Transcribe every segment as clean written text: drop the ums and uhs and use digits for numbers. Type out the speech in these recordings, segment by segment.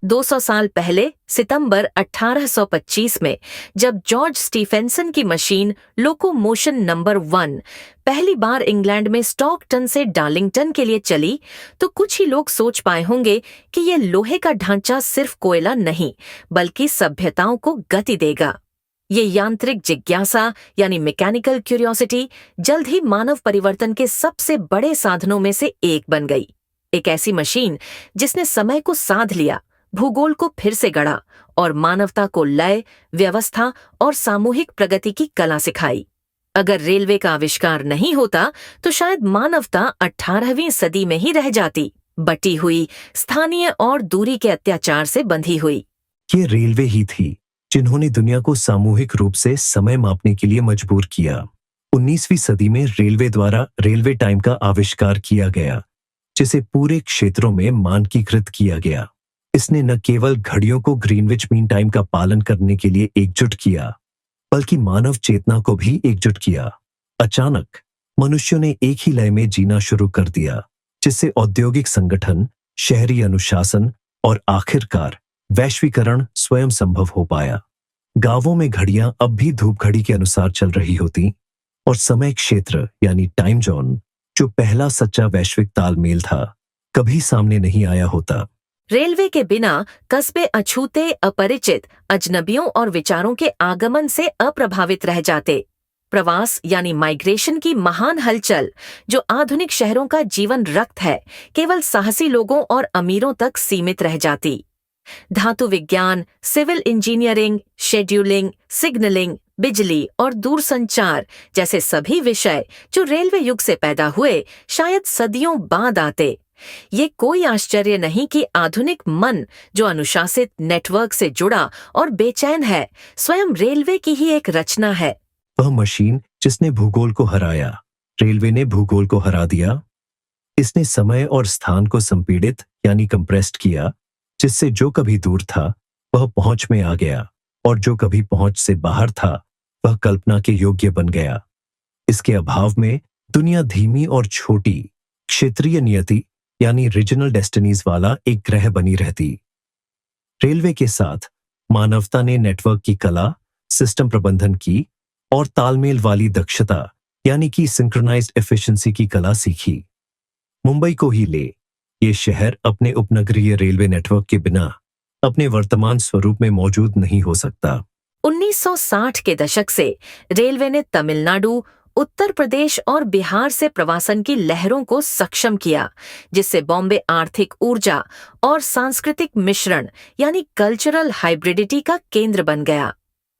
200 साल पहले सितंबर 1825 में जब जॉर्ज स्टीफेंसन की मशीन लोकोमोशन नंबर 1 पहली बार इंग्लैंड में स्टॉकटन से डार्लिंगटन के लिए चली, तो कुछ ही लोग सोच पाए होंगे कि ये लोहे का ढांचा सिर्फ कोयला नहीं बल्कि सभ्यताओं को गति देगा। ये यांत्रिक जिज्ञासा यानी मैकेनिकल क्यूरियोसिटी जल्द ही मानव परिवर्तन के सबसे बड़े साधनों में से एक बन गई। एक ऐसी मशीन जिसने समय को साध लिया, भूगोल को फिर से गढ़ा और मानवता को लय, व्यवस्था और सामूहिक प्रगति की कला सिखाई। अगर रेलवे का आविष्कार नहीं होता तो शायद मानवता 18वीं सदी में ही रह जाती, बटी हुई, स्थानीय और दूरी के अत्याचार से बंधी हुई। ये रेलवे ही थी जिन्होंने दुनिया को सामूहिक रूप से समय मापने के लिए मजबूर किया। 19वीं सदी में रेलवे द्वारा रेलवे टाइम का आविष्कार किया गया, जिसे पूरे क्षेत्रों में मानकीकृत किया गया। इसने न केवल घड़ियों को ग्रीनविच मीन टाइम का पालन करने के लिए एकजुट किया, बल्कि मानव चेतना को भी एकजुट किया। अचानक मनुष्यों ने एक ही लय में जीना शुरू कर दिया, जिससे औद्योगिक संगठन, शहरी अनुशासन और आखिरकार वैश्वीकरण स्वयं संभव हो पाया। गांवों में घड़ियां अब भी धूप घड़ी के अनुसार चल रही होती और समय क्षेत्र यानी टाइम जोन, जो पहला सच्चा वैश्विक तालमेल था, कभी सामने नहीं आया होता। रेलवे के बिना कस्बे अछूते, अपरिचित, अजनबियों और विचारों के आगमन से अप्रभावित रह जाते। प्रवास यानी माइग्रेशन की महान हलचल, जो आधुनिक शहरों का जीवन रक्त है, केवल साहसी लोगों और अमीरों तक सीमित रह जाती। धातु विज्ञान, सिविल इंजीनियरिंग, शेड्यूलिंग, सिग्नलिंग, बिजली और दूरसंचार जैसे सभी विषय जो रेलवे युग से पैदा हुए, शायद सदियों बाद आते। ये कोई आश्चर्य नहीं कि आधुनिक मन, जो अनुशासित, नेटवर्क से जुड़ा और बेचैन है, स्वयं रेलवे की ही एक रचना है। वह मशीन जिसने भूगोल को हराया, रेलवे ने भूगोल को हरा दिया। इसने समय और स्थान को संपीड़ित यानी कंप्रेस्ड किया, जिससे जो कभी दूर था वह पहुंच में आ गया और जो कभी पहुंच से बाहर था वह कल्पना के योग्य बन गया। इसके अभाव में दुनिया धीमी और छोटी, क्षेत्रीय नियति यानी रीजनल डेस्टिनीज वाला एक ग्रह बनी रहती। रेलवे के साथ मानवता ने नेटवर्क की कला, सिस्टम प्रबंधन की और तालमेल वाली दक्षता यानी कि सिंक्रोनाइज्ड एफिशिएंसी की कला सीखी। मुंबई को ही ले, ये शहर अपने उपनगरीय रेलवे नेटवर्क के बिना अपने वर्तमान स्वरूप में मौजूद नहीं हो सकता। 1960 के दशक से रेलवे ने तमिलनाडु, उत्तर प्रदेश और बिहार से प्रवासन की लहरों को सक्षम किया, जिससे बॉम्बे आर्थिक ऊर्जा और सांस्कृतिक मिश्रण यानी कल्चरल हाइब्रिडिटी का केंद्र बन गया।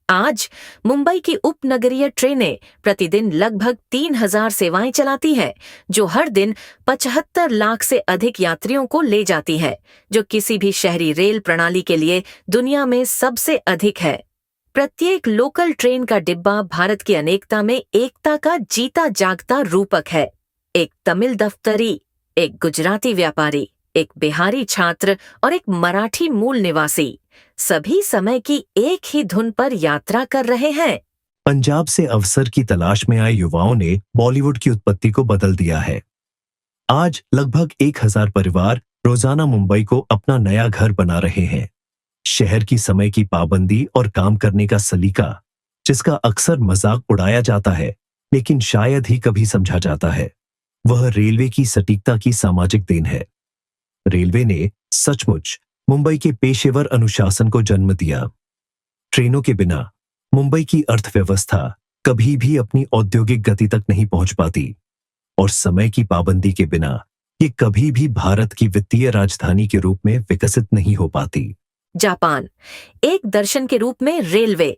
आज मुंबई की उपनगरीय ट्रेनें प्रतिदिन लगभग 3000 सेवाएं चलाती हैं, जो हर दिन 75 लाख से अधिक यात्रियों को ले जाती है, जो किसी भी शहरी रेल प्रणाली के लिए दुनिया में सबसे अधिक है। प्रत्येक लोकल ट्रेन का डिब्बा भारत की अनेकता में एकता का जीता जागता रूपक है। एक तमिल दफ्तरी, एक गुजराती व्यापारी, एक बिहारी छात्र और एक मराठी मूल निवासी, सभी समय की एक ही धुन पर यात्रा कर रहे हैं। पंजाब से अवसर की तलाश में आए युवाओं ने बॉलीवुड की उत्पत्ति को बदल दिया है। आज लगभग 1000 परिवार रोजाना मुंबई को अपना नया घर बना रहे हैं। शहर की समय की पाबंदी और काम करने का सलीका, जिसका अक्सर मजाक उड़ाया जाता है लेकिन शायद ही कभी समझा जाता है, वह रेलवे की सटीकता की सामाजिक देन है। रेलवे ने सचमुच मुंबई के पेशेवर अनुशासन को जन्म दिया। ट्रेनों के बिना मुंबई की अर्थव्यवस्था कभी भी अपनी औद्योगिक गति तक नहीं पहुंच पाती और समय की पाबंदी के बिना ये कभी भी भारत की वित्तीय राजधानी के रूप में विकसित नहीं हो पाती। जापान, एक दर्शन के रूप में रेलवे।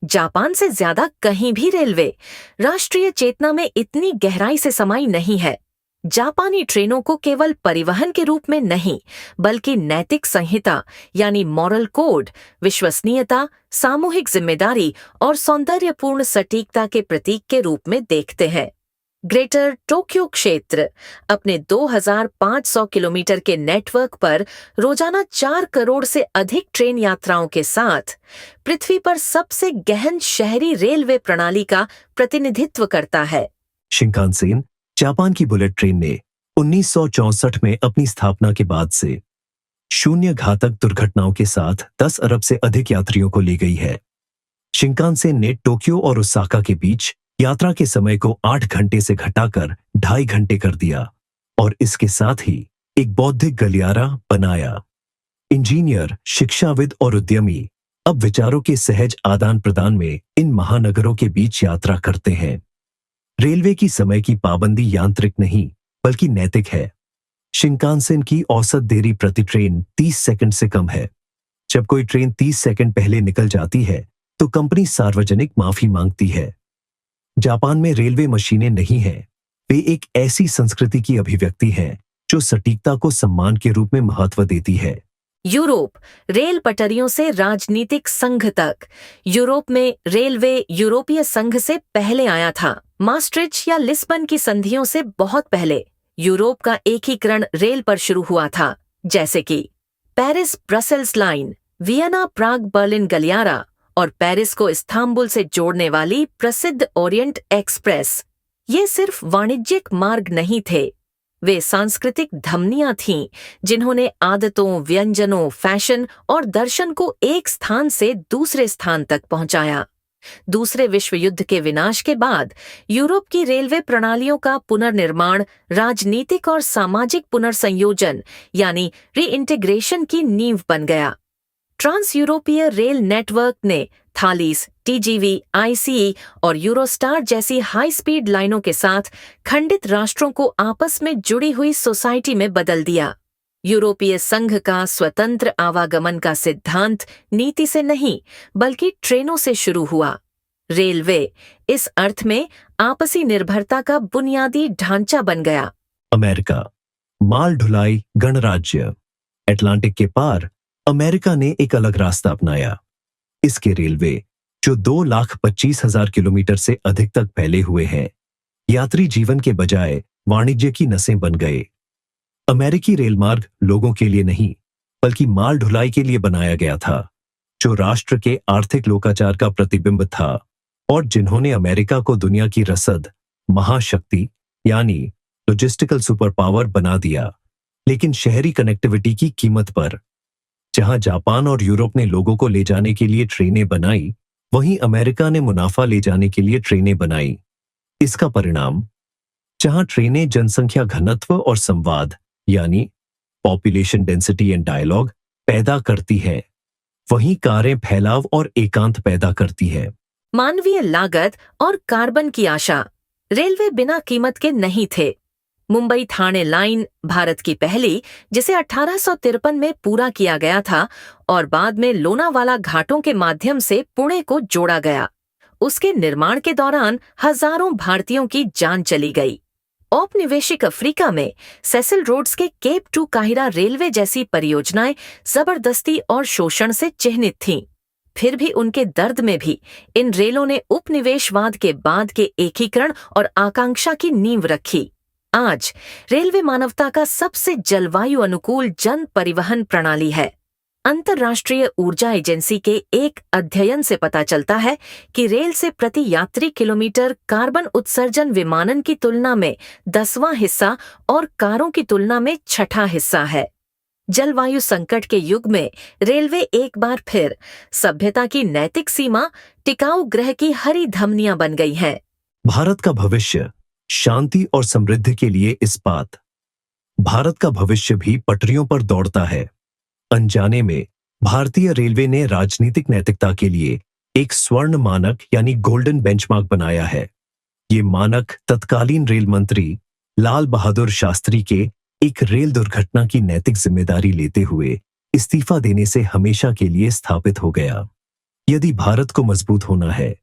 जापान से ज्यादा कहीं भी रेलवे राष्ट्रीय चेतना में इतनी गहराई से समाई नहीं है। जापानी ट्रेनों को केवल परिवहन के रूप में नहीं, बल्कि नैतिक संहिता यानी मॉरल कोड, विश्वसनीयता, सामूहिक जिम्मेदारी और सौंदर्यपूर्ण सटीकता के प्रतीक के रूप में देखते हैं। ग्रेटर टोक्यो क्षेत्र अपने 2500 किलोमीटर के नेटवर्क पर रोजाना 4 करोड़ से अधिक ट्रेन यात्राओं के साथ पृथ्वी पर सबसे गहन शहरी रेलवे प्रणाली का प्रतिनिधित्व करता है। शिंकानसेन, जापान की बुलेट ट्रेन ने 1964 में अपनी स्थापना के बाद से शून्य घातक दुर्घटनाओं के साथ 10 अरब से अधिक यात्रियों को ले गई है। शिंकानसेन ने टोक्यो और ओसाका के बीच यात्रा के समय को 8 घंटे से घटाकर 2.5 घंटे कर दिया और इसके साथ ही एक बौद्धिक गलियारा बनाया। इंजीनियर, शिक्षाविद और उद्यमी अब विचारों के सहज आदान प्रदान में इन महानगरों के बीच यात्रा करते हैं। रेलवे की समय की पाबंदी यांत्रिक नहीं बल्कि नैतिक है। शिंकानसेन की औसत देरी प्रति ट्रेन 30 सेकंड से कम है। जब कोई ट्रेन 30 सेकंड पहले निकल जाती है तो कंपनी सार्वजनिक माफी मांगती है। जापान में रेलवे मशीनें नहीं हैं, वे एक ऐसी संस्कृति की अभिव्यक्ति हैं जो सटीकता को सम्मान के रूप में महत्व देती है। यूरोप, रेल पटरियों से राजनीतिक संघ तक। यूरोप में रेलवे यूरोपीय संघ से पहले आया था। मास्ट्रिच या लिस्बन की संधियों से बहुत पहले यूरोप का एकीकरण रेल पर शुरू हुआ था, जैसे कि पेरिस ब्रसेल्स लाइन, वियना प्राग बर्लिन गलियारा और पेरिस को इस्तांबुल से जोड़ने वाली प्रसिद्ध ओरिएंट एक्सप्रेस। ये सिर्फ वाणिज्यिक मार्ग नहीं थे, वे सांस्कृतिक धमनियां थीं जिन्होंने आदतों, व्यंजनों, फैशन और दर्शन को एक स्थान से दूसरे स्थान तक पहुंचाया। दूसरे विश्व युद्ध के विनाश के बाद यूरोप की रेलवे प्रणालियों का पुनर्निर्माण राजनीतिक और सामाजिक पुनर्संयोजन यानी रीइंटीग्रेशन की नींव बन गया। ट्रांस यूरोपीय रेल नेटवर्क ने थालीस, टीजीवी, आईसीई और यूरोस्टार जैसी हाई स्पीड लाइनों के साथ खंडित राष्ट्रों को आपस में जुड़ी हुई सोसाइटी में बदल दिया। यूरोपीय संघ का स्वतंत्र आवागमन का सिद्धांत नीति से नहीं बल्कि ट्रेनों से शुरू हुआ। रेलवे इस अर्थ में आपसी निर्भरता का बुनियादी ढांचा बन गया। अमेरिका, माल ढुलाई गणराज्य। अटलांटिक के पार अमेरिका ने एक अलग रास्ता अपनाया। इसके रेलवे, जो 2,25,000 किलोमीटर से अधिक तक फैले हुए हैं, यात्री जीवन के बजाय वाणिज्य की नसें बन गए। अमेरिकी रेलमार्ग लोगों के लिए नहीं बल्कि माल ढुलाई के लिए बनाया गया था, जो राष्ट्र के आर्थिक लोकाचार का प्रतिबिंब था और जिन्होंने अमेरिका को दुनिया की रसद महाशक्ति यानी लॉजिस्टिकल सुपर पावर बना दिया, लेकिन शहरी कनेक्टिविटी की कीमत पर। जहां जापान और यूरोप ने लोगों को ले जाने के लिए ट्रेनें बनाई, वहीं अमेरिका ने मुनाफा ले जाने के लिए ट्रेनें बनाई। इसका परिणाम, जहां ट्रेनें जनसंख्या घनत्व और संवाद यानी पॉपुलेशन डेंसिटी एंड डायलॉग पैदा करती है, वहीं कारें फैलाव और एकांत पैदा करती है। मानवीय लागत और कार्बन की आशा। रेलवे बिना कीमत के नहीं थे। मुंबई थाने लाइन भारत की पहली, जिसे 1853 में पूरा किया गया था और बाद में लोनावाला घाटों के माध्यम से पुणे को जोड़ा गया। उसके निर्माण के दौरान हजारों भारतीयों की जान चली गई। औपनिवेशिक अफ्रीका में सेसिल रोड्स के केप टू काहिरा रेलवे जैसी परियोजनाएं जबरदस्ती और शोषण से चिह्नित थीं। फिर भी उनके दर्द में भी इन रेलों ने उपनिवेशवाद के बाद के एकीकरण और आकांक्षा की नींव रखी। आज रेलवे मानवता का सबसे जलवायु अनुकूल जन परिवहन प्रणाली है। अंतर्राष्ट्रीय ऊर्जा एजेंसी के एक अध्ययन से पता चलता है कि रेल से प्रति यात्री किलोमीटर कार्बन उत्सर्जन विमानन की तुलना में 10वां हिस्सा और कारों की तुलना में 6ठा हिस्सा है। जलवायु संकट के युग में रेलवे एक बार फिर सभ्यता की नैतिक सीमा, टिकाऊ ग्रह की हरी धमनियां बन गई है। भारत का भविष्य शांति और समृद्धि के लिए इस्पात। भारत का भविष्य भी पटरियों पर दौड़ता है। अनजाने में भारतीय रेलवे ने राजनीतिक नैतिकता के लिए एक स्वर्ण मानक यानी गोल्डन बेंचमार्क बनाया है। ये मानक तत्कालीन रेल मंत्री लाल बहादुर शास्त्री के एक रेल दुर्घटना की नैतिक जिम्मेदारी लेते हुए इस्तीफा देने से हमेशा के लिए स्थापित हो गया। यदि भारत को मजबूत होना है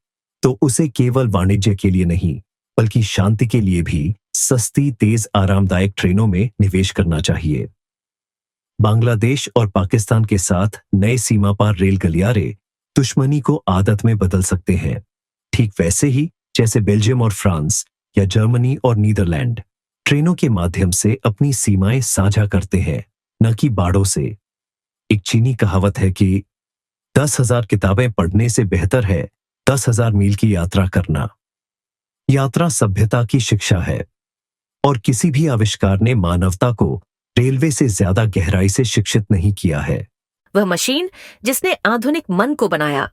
तो उसे केवल वाणिज्य के लिए नहीं बल्कि शांति के लिए भी सस्ती, तेज, आरामदायक ट्रेनों में निवेश करना चाहिए। बांग्लादेश और पाकिस्तान के साथ नए सीमा पार रेल गलियारे दुश्मनी को आदत में बदल सकते हैं, ठीक वैसे ही जैसे बेल्जियम और फ्रांस या जर्मनी और नीदरलैंड ट्रेनों के माध्यम से अपनी सीमाएं साझा करते हैं, न कि बाड़ों से। एक चीनी कहावत है कि 10,000 किताबें पढ़ने से बेहतर है 10,000 मील की यात्रा करना। यात्रा सभ्यता की शिक्षा है और किसी भी आविष्कार ने मानवता को रेलवे से ज्यादा गहराई से शिक्षित नहीं किया है। वह मशीन जिसने आधुनिक मन को बनाया।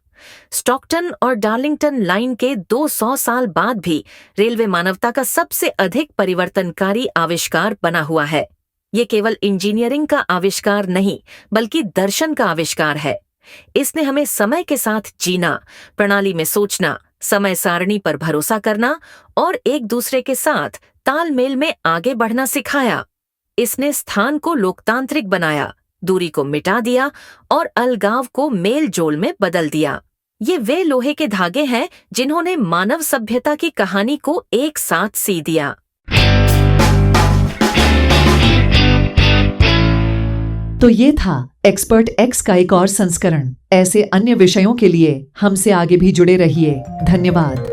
स्टॉकटन और डार्लिंगटन लाइन के 200 साल बाद भी रेलवे मानवता का सबसे अधिक परिवर्तनकारी आविष्कार बना हुआ है। ये केवल इंजीनियरिंग का आविष्कार नहीं, बल्कि दर्शन का आविष्कार है। इसने हमें समय के साथ जीना, प्रणाली में सोचना, समय सारणी पर भरोसा करना और एक दूसरे के साथ तालमेल में आगे बढ़ना सिखाया। इसने स्थान को लोकतांत्रिक बनाया, दूरी को मिटा दिया और अलगाव को मेल जोल में बदल दिया। ये वे लोहे के धागे हैं जिन्होंने मानव सभ्यता की कहानी को एक साथ सी दिया। तो ये था एक्सपर्ट एक्स का एक और संस्करण। ऐसे अन्य विषयों के लिए हमसे आगे भी जुड़े रहिए। धन्यवाद।